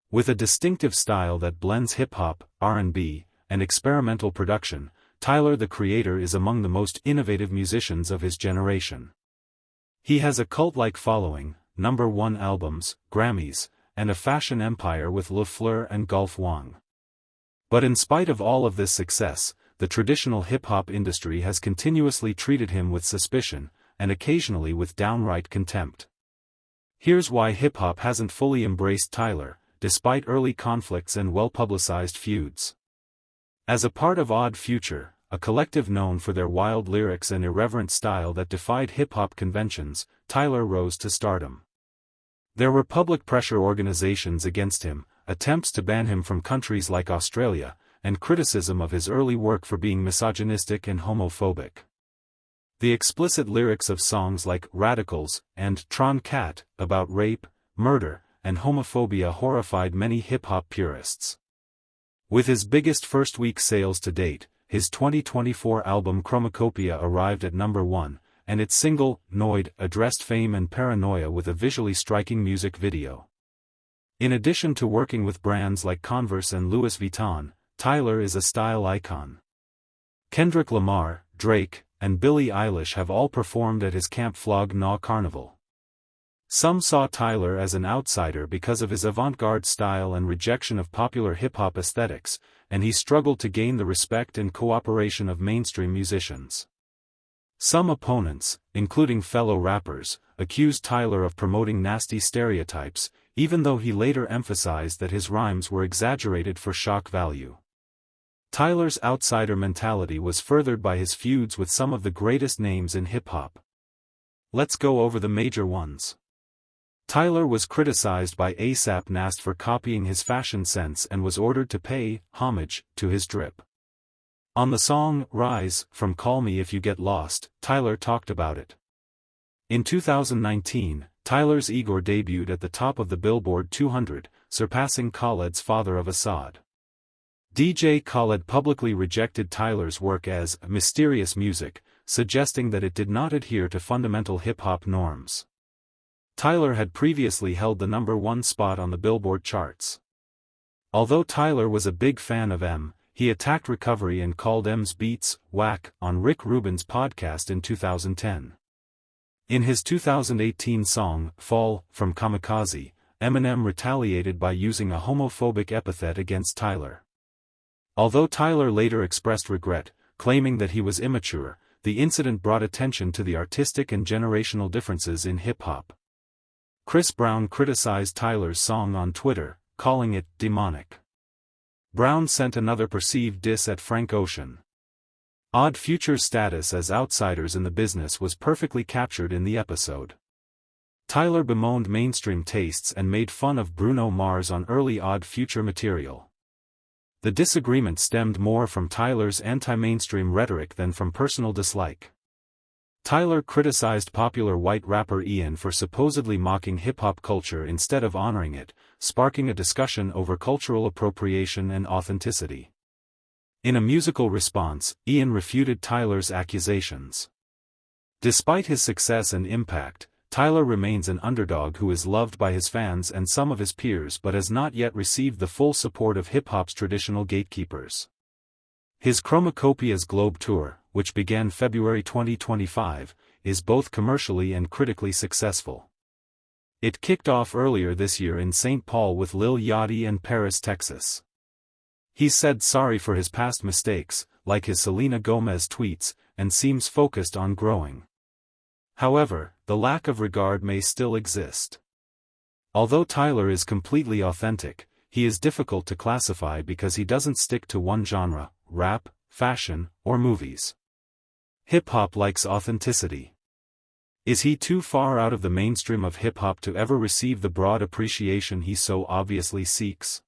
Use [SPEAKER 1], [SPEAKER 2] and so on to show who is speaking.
[SPEAKER 1] With a distinctive style that blends hip-hop, R&B, and experimental production, Tyler the Creator is among the most innovative musicians of his generation. He has a cult-like following, #1 albums, Grammys, and a fashion empire with Le Fleur and Golf Wang. But in spite of all of this success, the traditional hip-hop industry has continuously treated him with suspicion, and occasionally with downright contempt. Here's why hip-hop hasn't fully embraced Tyler, despite early conflicts and well-publicized feuds. As a part of Odd Future, a collective known for their wild lyrics and irreverent style that defied hip-hop conventions, Tyler rose to stardom. There were public pressure organizations against him, attempts to ban him from countries like Australia, and criticism of his early work for being misogynistic and homophobic. The explicit lyrics of songs like Radicals and Tron Cat, about rape, murder, and homophobia horrified many hip-hop purists. With his biggest first-week sales to date, his 2024 album Chromacopia arrived at #1, and its single, Noid, addressed fame and paranoia with a visually striking music video. In addition to working with brands like Converse and Louis Vuitton, Tyler is a style icon. Kendrick Lamar, Drake, and Billie Eilish have all performed at his Camp Flog Gnaw Carnival. Some saw Tyler as an outsider because of his avant-garde style and rejection of popular hip-hop aesthetics, and he struggled to gain the respect and cooperation of mainstream musicians. Some opponents, including fellow rappers, accused Tyler of promoting nasty stereotypes, even though he later emphasized that his rhymes were exaggerated for shock value. Tyler's outsider mentality was furthered by his feuds with some of the greatest names in hip-hop. Let's go over the major ones. Tyler was criticized by A$AP Nast for copying his fashion sense and was ordered to pay homage to his drip. On the song Rise from Call Me If You Get Lost, Tyler talked about it. In 2019, Tyler's Igor debuted at the top of the Billboard 200, surpassing Khaled's Father of Assad. DJ Khaled publicly rejected Tyler's work as mysterious music, suggesting that it did not adhere to fundamental hip-hop norms. Tyler had previously held the #1 spot on the Billboard charts. Although Tyler was a big fan of M, he attacked Recovery and called M's beats whack on Rick Rubin's podcast in 2010. In his 2018 song, Fall from Kamikaze, Eminem retaliated by using a homophobic epithet against Tyler. Although Tyler later expressed regret, claiming that he was immature, the incident brought attention to the artistic and generational differences in hip-hop. Chris Brown criticized Tyler's song on Twitter, calling it demonic. Brown sent another perceived diss at Frank Ocean. Odd Future's status as outsiders in the business was perfectly captured in the episode. Tyler bemoaned mainstream tastes and made fun of Bruno Mars on early Odd Future material. The disagreement stemmed more from Tyler's anti-mainstream rhetoric than from personal dislike. Tyler criticized popular white rapper Ian for supposedly mocking hip-hop culture instead of honoring it, sparking a discussion over cultural appropriation and authenticity. In a musical response, Ian refuted Tyler's accusations. Despite his success and impact, Tyler remains an underdog who is loved by his fans and some of his peers but has not yet received the full support of hip-hop's traditional gatekeepers. His Chromacopia's Globe Tour, which began February 2025, is both commercially and critically successful. It kicked off earlier this year in St. Paul with Lil Yachty and Paris, Texas. He said sorry for his past mistakes, like his Selena Gomez tweets, and seems focused on growing. However, the lack of regard may still exist. Although Tyler is completely authentic, he is difficult to classify because he doesn't stick to one genre, rap, fashion, or movies. Hip-hop likes authenticity. Is he too far out of the mainstream of hip-hop to ever receive the broad appreciation he so obviously seeks?